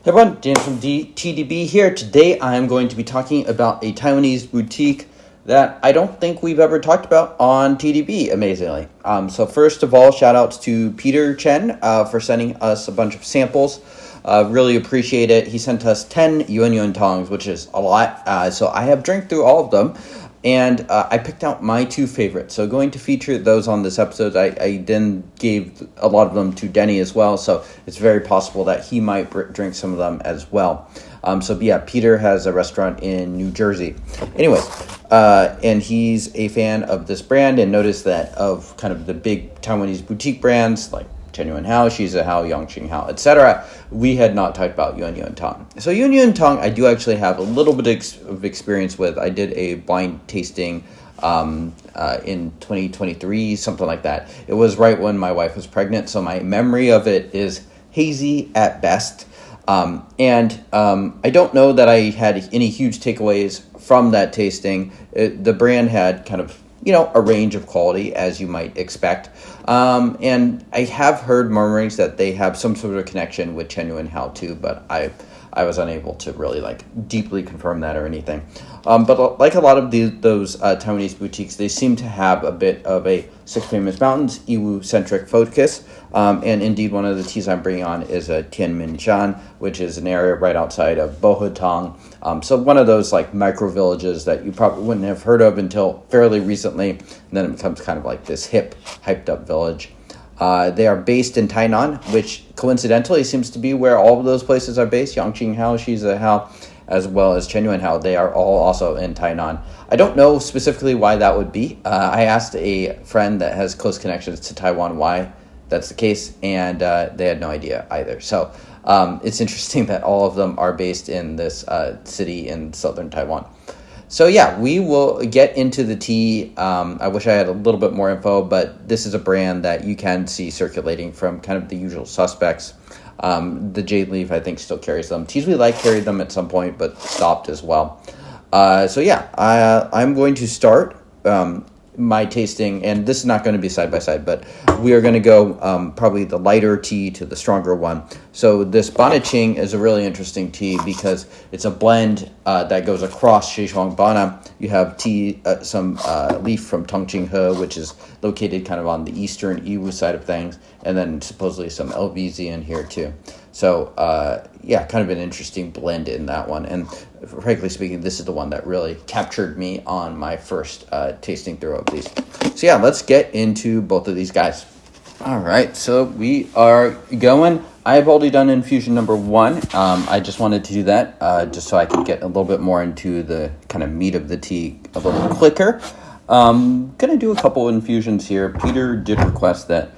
Everyone, Dan from TDB here. Today I am going to be talking about a Taiwanese boutique that I don't think we've ever talked about on TDB, amazingly. So first of all, shout outs to Peter Chen for sending us a bunch of samples. Really appreciate it. He sent us 10 Yuanyuan Tangs, which is a lot. So I have drank through all of them. And I picked out my two favorites. So going to feature those on this episode. I then gave a lot of them to Denny as well. So it's very possible that he might drink some of them as well. So yeah, Peter has a restaurant in New Jersey. Anyway, and he's a fan of this brand and noticed that of kind of the big Taiwanese boutique brands like Genuine Hao, Shiza Hao, Yongqing Hao, etc. We had not talked about Yuanyuan Tang. So Yuanyuan Tang, I do actually have a little bit of experience with. I did a blind tasting in 2023, something like that. It was right when my wife was pregnant, so my memory of it is hazy at best. I don't know that I had any huge takeaways from that tasting. The brand had kind of, a range of quality, as you might expect. And I have heard murmurings that they have some sort of connection with Genuine Hao too, but I was unable to really deeply confirm that or anything. But like a lot of those Taiwanese boutiques, they seem to have a bit of a Six Famous Mountains Iwu-centric focus. And indeed, one of the teas I'm bringing on is a Tianminshan, which is an area right outside of Bohutang. So one of those micro villages that you probably wouldn't have heard of until fairly recently. And then it becomes kind of like this hip, hyped up village. They are based in Tainan, which coincidentally seems to be where all of those places are based. Yongqing Hao, Shiza Hao, as well as Genuine Hao. They are all also in Tainan. I don't know specifically why that would be. I asked a friend that has close connections to Taiwan why that's the case, and they had no idea either. So it's interesting that all of them are based in this city in southern Taiwan. So yeah, we will get into the tea. I wish I had a little bit more info, but this is a brand that you can see circulating from kind of the usual suspects. The Jade Leaf, I think, still carries them. Teas We Like carried them at some point, but stopped as well. So yeah, I'm going to start my tasting, and this is not going to be side by side, but we are going to go probably the lighter tea to the stronger one. So this Bannaqing is a really interesting tea because it's a blend that goes across Szechuan Bana. You have tea, some leaf from Tongqinghe, which is located kind of on the eastern Yiwu side of things, and then supposedly some LVZ in here too. So yeah, kind of an interesting blend in that one. And frankly speaking, this is the one that really captured me on my first tasting through of these. So yeah, let's get into both of these guys. All right, so we are going. I've already done infusion number 1. I just wanted to do that just so I could get a little bit more into the kind of meat of the tea a little quicker. Going to do a couple infusions here. Peter did request that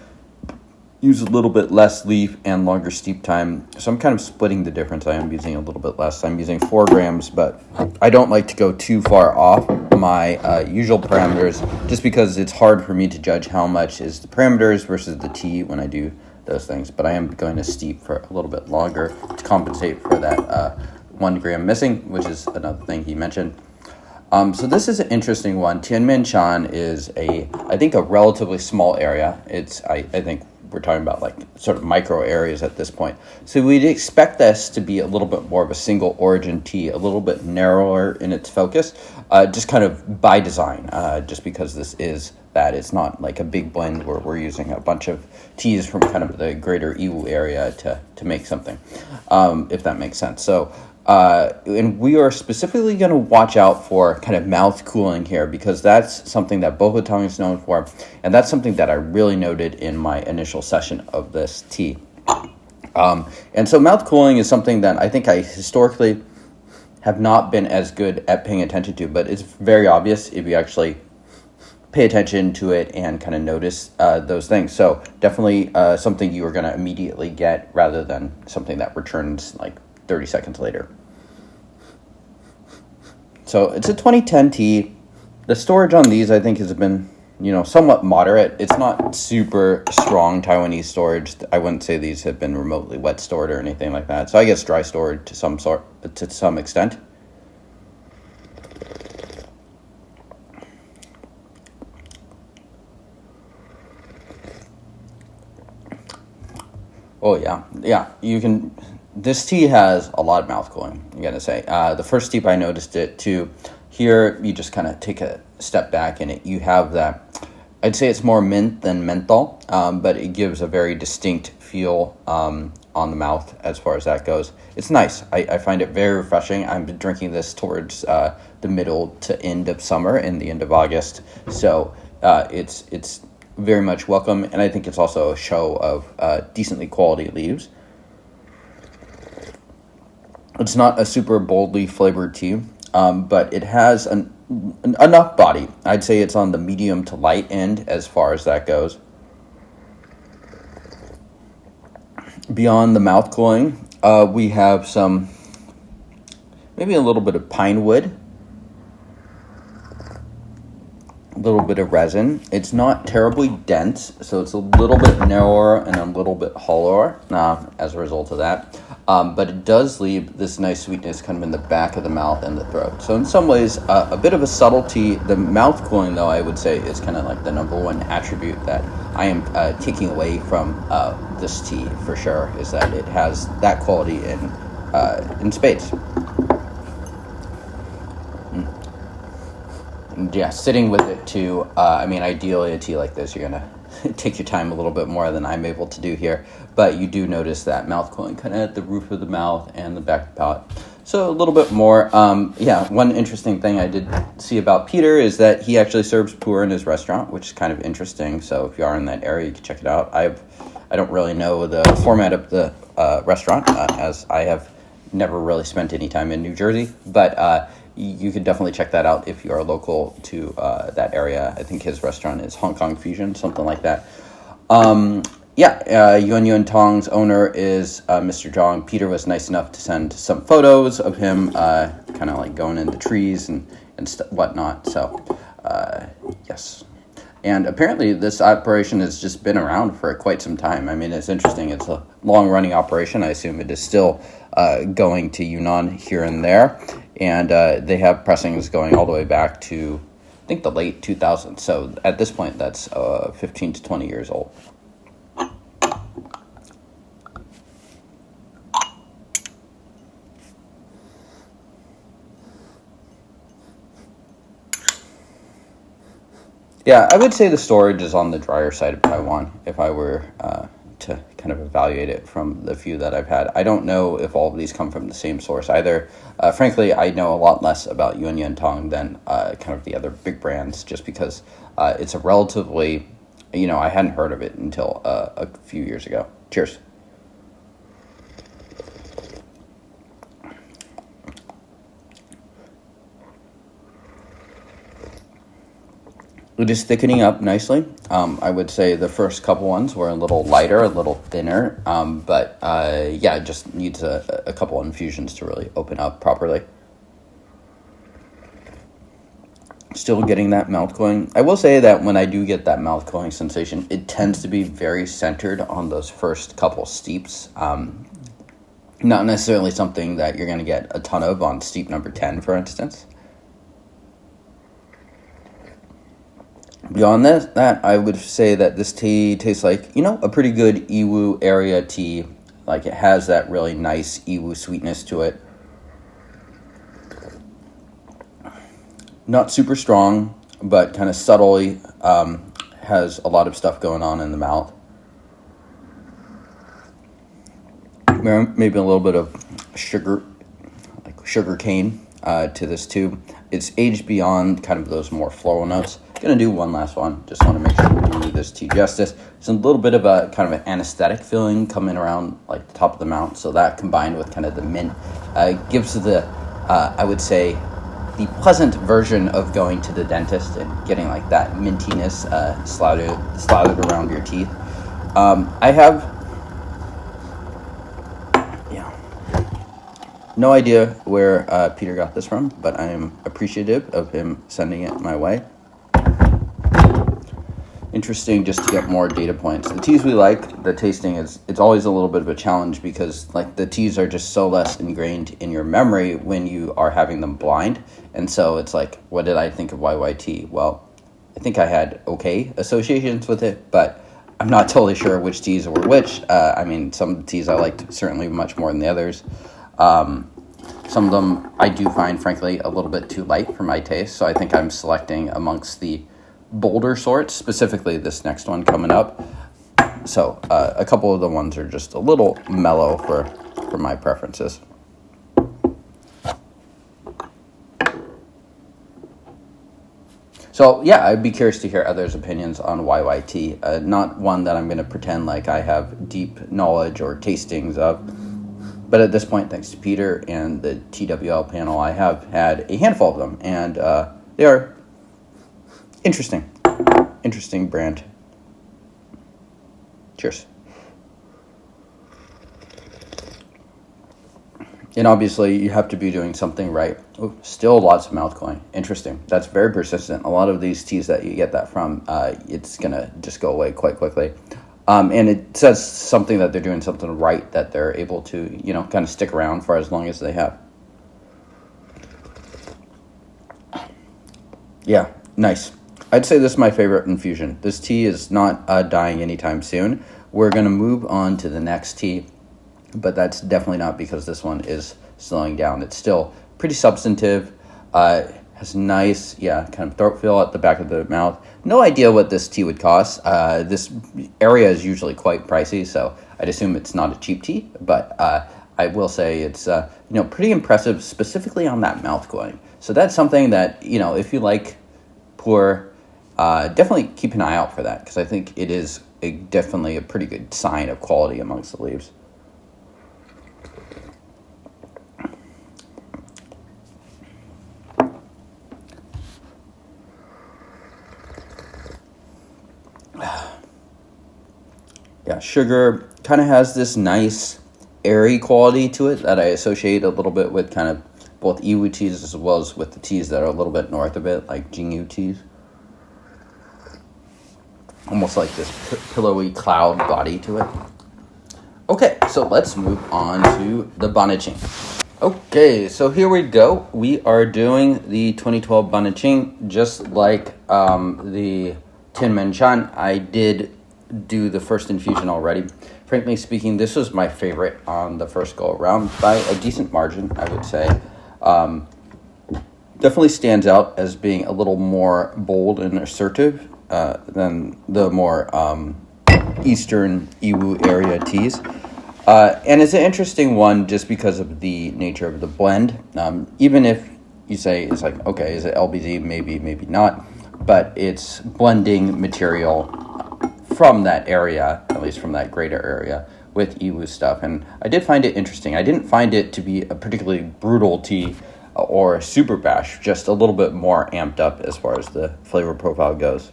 use a little bit less leaf and longer steep time. So I'm kind of splitting the difference. I am using a little bit less. I'm using 4 grams, but I don't like to go too far off my usual parameters just because it's hard for me to judge how much is the parameters versus the tea when I do those things. But I am going to steep for a little bit longer to compensate for that 1 gram missing, which is another thing he mentioned. So this is an interesting one. Tianminshan is I think a relatively small area. It's, I think, we're talking about sort of micro areas at this point. So we'd expect this to be a little bit more of a single origin tea, a little bit narrower in its focus, just kind of by design, just because this is that. It's not like a big blend where we're using a bunch of teas from kind of the greater Yiwu area to make something, if that makes sense. So and we are specifically going to watch out for kind of mouth cooling here because that's something that Bohutang is known for, and that's something that I really noted in my initial session of this tea. And so mouth cooling is something that I think I historically have not been as good at paying attention to, but it's very obvious if you actually pay attention to it and kind of notice those things. So definitely something you are going to immediately get rather than something that returns 30 seconds later. So it's a 2010 tea. The storage on these I think has been, somewhat moderate. It's not super strong Taiwanese storage. I wouldn't say these have been remotely wet stored or anything like that. So I guess dry stored to some extent. Oh yeah, you can This tea has a lot of mouth cooling, I'm going to say. The first steep I noticed it too. Here, you just kind of take a step back and you have that, I'd say it's more mint than menthol, but it gives a very distinct feel on the mouth as far as that goes. It's nice. I find it very refreshing. I've been drinking this towards the middle to end of summer and the end of August. So it's very much welcome, and I think it's also a show of decently quality leaves. It's not a super boldly flavored tea, but it has enough body. I'd say it's on the medium to light end as far as that goes. Beyond the mouth cooling, we have maybe a little bit of pine wood, a little bit of resin. It's not terribly dense, so it's a little bit narrower and a little bit hollower as a result of that. But it does leave this nice sweetness kind of in the back of the mouth and the throat. So in some ways, a bit of a subtlety. The mouth cooling, though, I would say is kind of like the number one attribute that I am taking away from this tea for sure, is that it has that quality in spades. And yeah, sitting with it too. Ideally, a tea like this, you're gonna take your time a little bit more than I'm able to do here, but you do notice that mouth cooling kind of at the roof of the mouth and the back of the palate. So a little bit more. One interesting thing I did see about Peter is that he actually serves pu'er in his restaurant, which is kind of interesting. So if you are in that area, you can check it out. I don't really know the format of the restaurant, as I have never really spent any time in New Jersey, but you could definitely check that out if you are local to that area. I think his restaurant is Hong Kong Fusion, something like that. Yuanyuan Tang's owner is Mr. Zhang. Peter was nice enough to send some photos of him kind of like going in the trees and whatnot. So, yes. And apparently this operation has just been around for quite some time. I mean, it's interesting. It's a long-running operation. I assume it is still going to Yunnan here and there. And they have pressings going all the way back to, I think, the late 2000s. So at this point, that's 15 to 20 years old. Yeah, I would say the storage is on the drier side of Taiwan if I were to kind of evaluate it from the few that I've had. I don't know if all of these come from the same source either. Frankly, I know a lot less about Yuanyuan Tang than kind of the other big brands, just because it's a relatively, I hadn't heard of it until a few years ago. Cheers. It is thickening up nicely. I would say the first couple ones were a little lighter, a little thinner, but it just needs a couple infusions to really open up properly. Still getting that mouth cooling. I will say that when I do get that mouth cooling sensation, it tends to be very centered on those first couple steeps. Not necessarily something that you're going to get a ton of on steep number 10, for instance. Beyond that, I would say that this tea tastes like, a pretty good Iwu area tea. Like, it has that really nice Iwu sweetness to it. Not super strong, but kind of subtly has a lot of stuff going on in the mouth. Maybe a little bit of sugar cane to this too. It's aged beyond kind of those more floral notes. Gonna do one last one. Just want to make sure we do this tea justice. It's a little bit of a kind of an anesthetic feeling coming around like the top of the mouth. So that combined with kind of the mint gives the, I would say, the pleasant version of going to the dentist and getting like that mintiness slathered around your teeth. I have no idea where Peter got this from, but I am appreciative of him sending it my way. Interesting just to get more data points. The teas we like, the tasting it's always a little bit of a challenge because like the teas are just so less ingrained in your memory when you are having them blind. And so it's like, what did I think of YYT? Well, I think I had okay associations with it, but I'm not totally sure which teas were which. I mean, some teas I liked certainly much more than the others. Some of them I do find, frankly, a little bit too light for my taste, so I think I'm selecting amongst the bolder sorts, specifically this next one coming up. So a couple of the ones are just a little mellow for my preferences. So yeah, I'd be curious to hear others' opinions on YYT. Not one that I'm going to pretend like I have deep knowledge or tastings of. But at this point, thanks to Peter and the TWL panel, I have had a handful of them, and they are interesting. Interesting brand. Cheers. And obviously, you have to be doing something right. Ooh, still lots of mouth cooling. Interesting. That's very persistent. A lot of these teas that you get that from, it's going to just go away quite quickly. And it says something that they're doing something right, that they're able to, kind of stick around for as long as they have. Yeah, nice. I'd say this is my favorite infusion. This tea is not dying anytime soon. We're going to move on to the next tea, but that's definitely not because this one is slowing down. It's still pretty substantive. Has nice, kind of throat feel at the back of the mouth. No idea what this tea would cost. This area is usually quite pricey, so I'd assume it's not a cheap tea, but I will say it's pretty impressive, specifically on that mouth cooling. So that's something that, if you like pour, definitely keep an eye out for that, because I think it is definitely a pretty good sign of quality amongst the leaves. Yeah, sugar kind of has this nice airy quality to it that I associate a little bit with kind of both Yiwu teas as well as with the teas that are a little bit north of it, like Jingyu teas. Almost like this pillowy cloud body to it. Okay, so let's move on to the Bannaqing. Okay, so here we go. We are doing the 2012 Bannaqing, just like the Tinmenchan. I did do the first infusion already. Frankly speaking, this was my favorite on the first go around by a decent margin, I would say. Definitely stands out as being a little more bold and assertive than the more eastern Yiwu area teas. And it's an interesting one just because of the nature of the blend. Even if you say it's like, okay, is it LBZ? Maybe, maybe not. But it's blending material from that area, at least from that greater area, with Yiwu stuff. And I did find it interesting. I didn't find it to be a particularly brutal tea or a super bash, just a little bit more amped up as far as the flavor profile goes.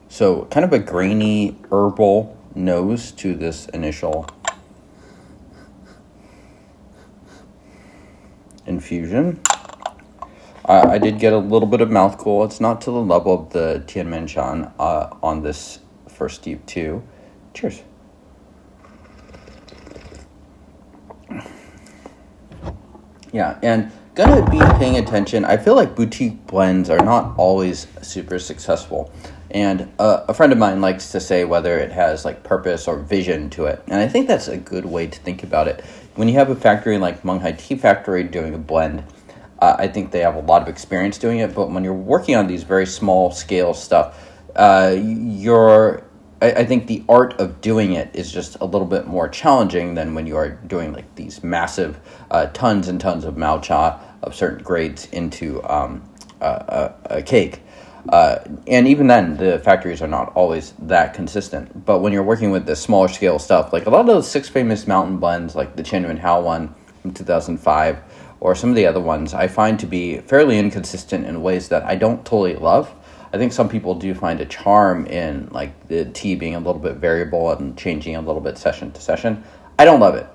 So kind of a grainy herbal nose to this initial infusion. I did get a little bit of mouth cool. It's not to the level of the Tianmenchan on this first deep too. Cheers. Yeah, and gonna be paying attention. I feel like boutique blends are not always super successful. And a friend of mine likes to say whether it has like purpose or vision to it. And I think that's a good way to think about it. When you have a factory like Munghai Tea Factory doing a blend, I think they have a lot of experience doing it. But when you're working on these very small scale stuff, I think the art of doing it is just a little bit more challenging than when you are doing like these massive tons and tons of mao cha of certain grades into a cake. And even then, the factories are not always that consistent. But when you're working with the smaller scale stuff, like a lot of those 6 famous mountain blends, like the Qianyuan Hao one from 2005, or some of the other ones, I find to be fairly inconsistent in ways that I don't totally love. I think some people do find a charm in like the tea being a little bit variable and changing a little bit session to session. I don't love it.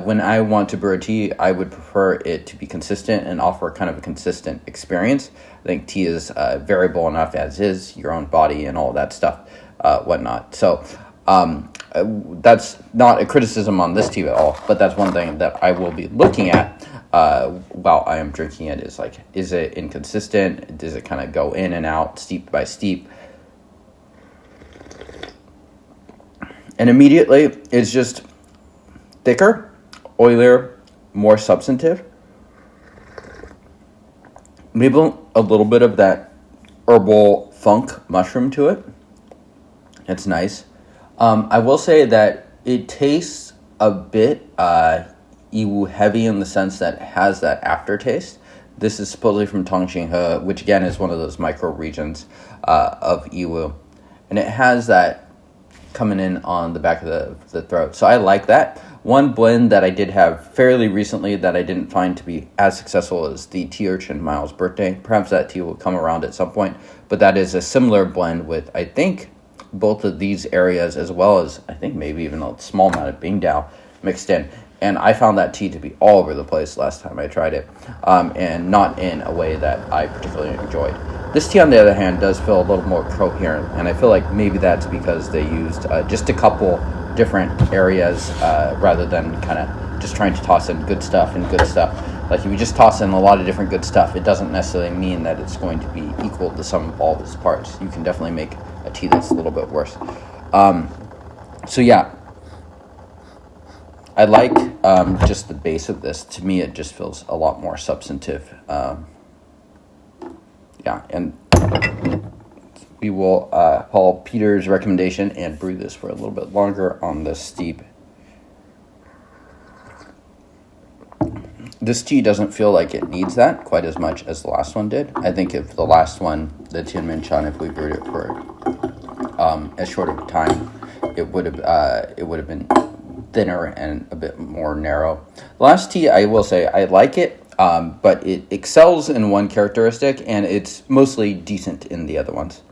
When I want to brew a tea, I would prefer it to be consistent and offer kind of a consistent experience. I think tea is variable enough as is, your own body and all that stuff, whatnot. So that's not a criticism on this tea at all, but that's one thing that I will be looking at. while I am drinking it is like, is it inconsistent? Does it kind of go in and out, steep by steep? And immediately, it's just thicker, oilier, more substantive. Maybe a little bit of that herbal funk mushroom to it. It's nice. I will say that it tastes a bit Yiwu heavy in the sense that it has that aftertaste. This is supposedly from Tongxinghe, which again is one of those micro regions of Yiwu. And it has that coming in on the back of the throat. So I like that. One blend that I did have fairly recently that I didn't find to be as successful as the Tea Urchin Miles birthday. Perhaps that tea will come around at some point. But that is a similar blend with, I think, both of these areas as well as, I think, maybe even a small amount of Bingdao mixed in. And I found that tea to be all over the place last time I tried it, and not in a way that I particularly enjoyed. This tea, on the other hand, does feel a little more coherent, and I feel like maybe that's because they used just a couple different areas rather than kind of just trying to toss in good stuff and good stuff. Like, if you just toss in a lot of different good stuff, it doesn't necessarily mean that it's going to be equal to the sum of all of its parts. You can definitely make a tea that's a little bit worse. So yeah, I like just the base of this. To me, it just feels a lot more substantive. Yeah, and we will follow Peter's recommendation and brew this for a little bit longer on the steep. This tea doesn't feel like it needs that quite as much as the last one did. I think if the last one, the Tianmen-chan, if we brewed it for as short of a time, it would have been thinner and a bit more narrow. The last tea, I will say, I like it, but it excels in one characteristic, and it's mostly decent in the other ones.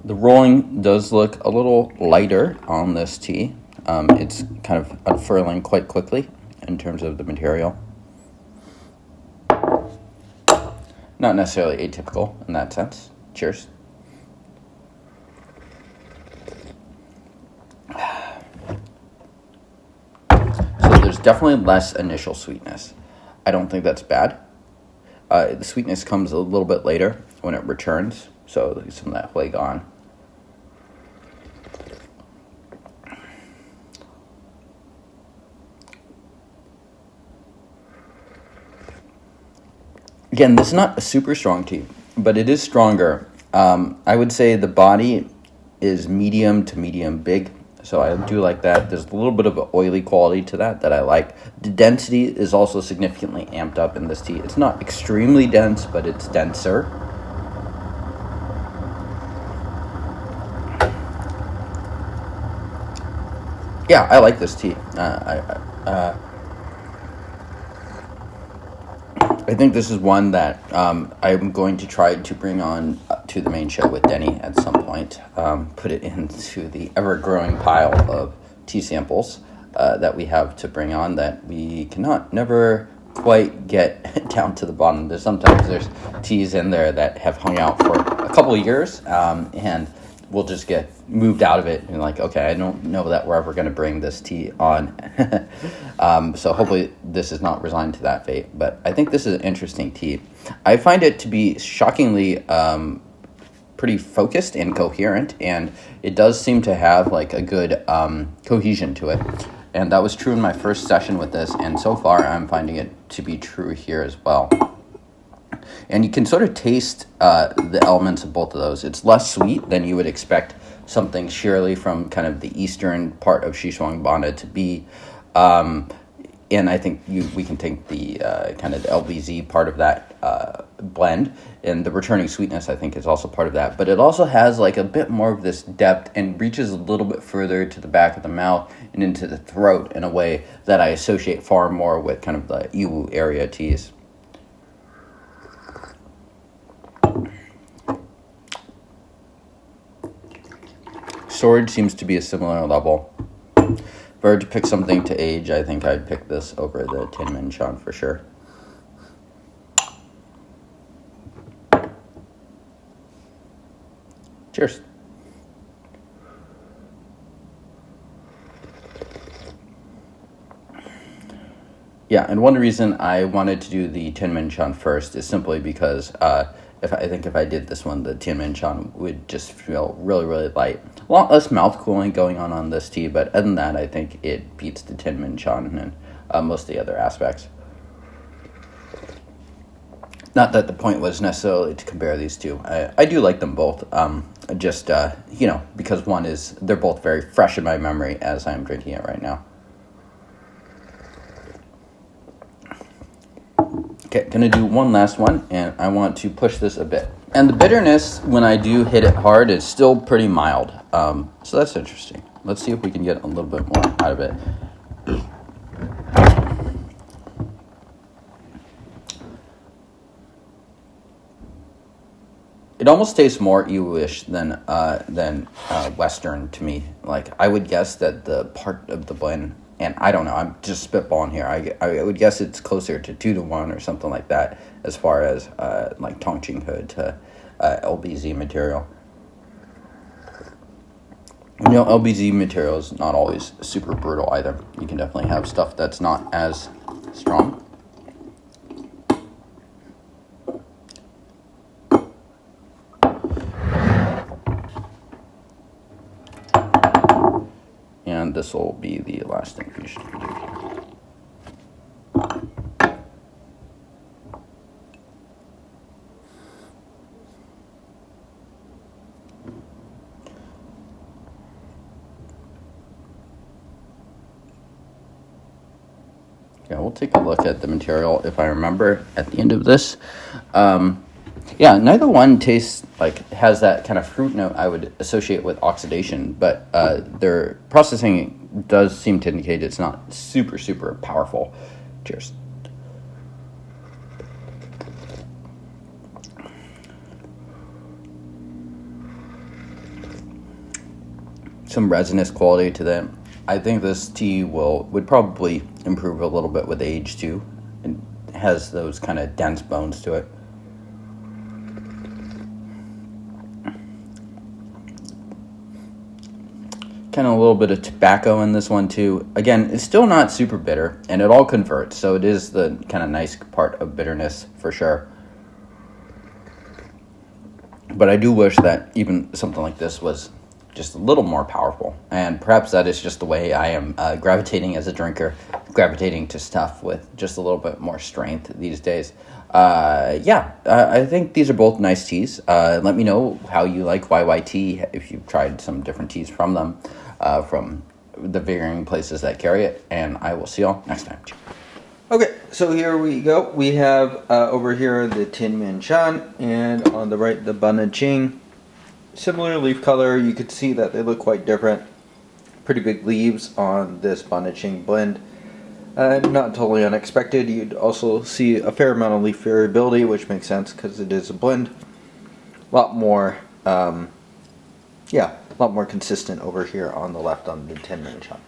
The rolling does look a little lighter on this tea. It's kind of unfurling quite quickly in terms of the material. Not necessarily atypical in that sense. Cheers. So there's definitely less initial sweetness. I don't think that's bad. The sweetness comes a little bit later when it returns, so some of that hui gone. Again, this is not a super strong tea, but it is stronger. I would say the body is medium to medium big, so I do like that. There's a little bit of an oily quality to that I like. The density is also significantly amped up in this tea. It's not extremely dense, but it's denser. Yeah, I like this tea. I think this is one that I'm going to try to bring on to the main show with Denny at some point. Put it into the ever-growing pile of tea samples that we have to bring on that we never quite get down to the bottom. There's teas in there that have hung out for a couple of years, and we'll just get moved out of it and like, okay, I don't know that we're ever going to bring this tea on. So hopefully this is not resigned to that fate, but I think this is an interesting tea. I find it to be shockingly pretty focused and coherent, and it does seem to have like a good cohesion to it. And that was true in my first session with this, and so far I'm finding it to be true here as well. And you can sort of taste the elements of both of those. It's less sweet than you would expect something sheerly from kind of the eastern part of Xishuangbanna to be. And I think we can take the kind of the LBZ part of that blend. And the returning sweetness, I think, is also part of that. But it also has like a bit more of this depth and reaches a little bit further to the back of the mouth and into the throat in a way that I associate far more with kind of the Yiwu area teas. Storage seems to be a similar level. If I were to pick something to age, I think I'd pick this over the Tianmen-chan for sure. Cheers. Yeah, and one reason I wanted to do the Tinminchan first is simply because if I did this one, the Tinminchan would just feel really, really light. A lot less mouth cooling going on this tea, but other than that, I think it beats the Tinminchan and most of the other aspects. Not that the point was necessarily to compare these two. I do like them both. Because they're both very fresh in my memory as I'm drinking it right now. Okay, gonna do one last one, and I want to push this a bit. And the bitterness, when I do hit it hard, is still pretty mild. So that's interesting. Let's see if we can get a little bit more out of it. It almost tastes more Ewish than Western to me. Like, I would guess that the part of the blend, and I don't know, I'm just spitballing here. I would guess it's closer to 2-to-1 or something like that, as far as like Tongqing Hood to LBZ material. LBZ material is not always super brutal either. You can definitely have stuff that's not as strong. And this will be the last infusion. Yeah, we'll take a look at the material if I remember at the end of this. Yeah, neither one tastes has that kind of fruit note I would associate with oxidation, but their processing does seem to indicate it's not super, super powerful. Cheers. Some resinous quality to them. I think this tea would probably improve a little bit with age too. It has those kind of dense bones to it. Kind of a little bit of tobacco in this one too. Again, it's still not super bitter, and it all converts, so it is the kind of nice part of bitterness for sure. But I do wish that even something like this was just a little more powerful, and perhaps that is just the way I am gravitating as a drinker, gravitating to stuff with just a little bit more strength these days. I think these are both nice teas. Let me know how you like YYT, if you've tried some different teas from them, from the varying places that carry it, and I will see y'all next time. Okay, so here we go. We have over here the Tinminchan, and on the right the Bannaqing. Similar leaf color, you could see that they look quite different. Pretty big leaves on this Bannaqing blend. Not totally unexpected. You'd also see a fair amount of leaf variability, which makes sense because it is a blend. A lot more consistent over here on the left on the Tinminchan.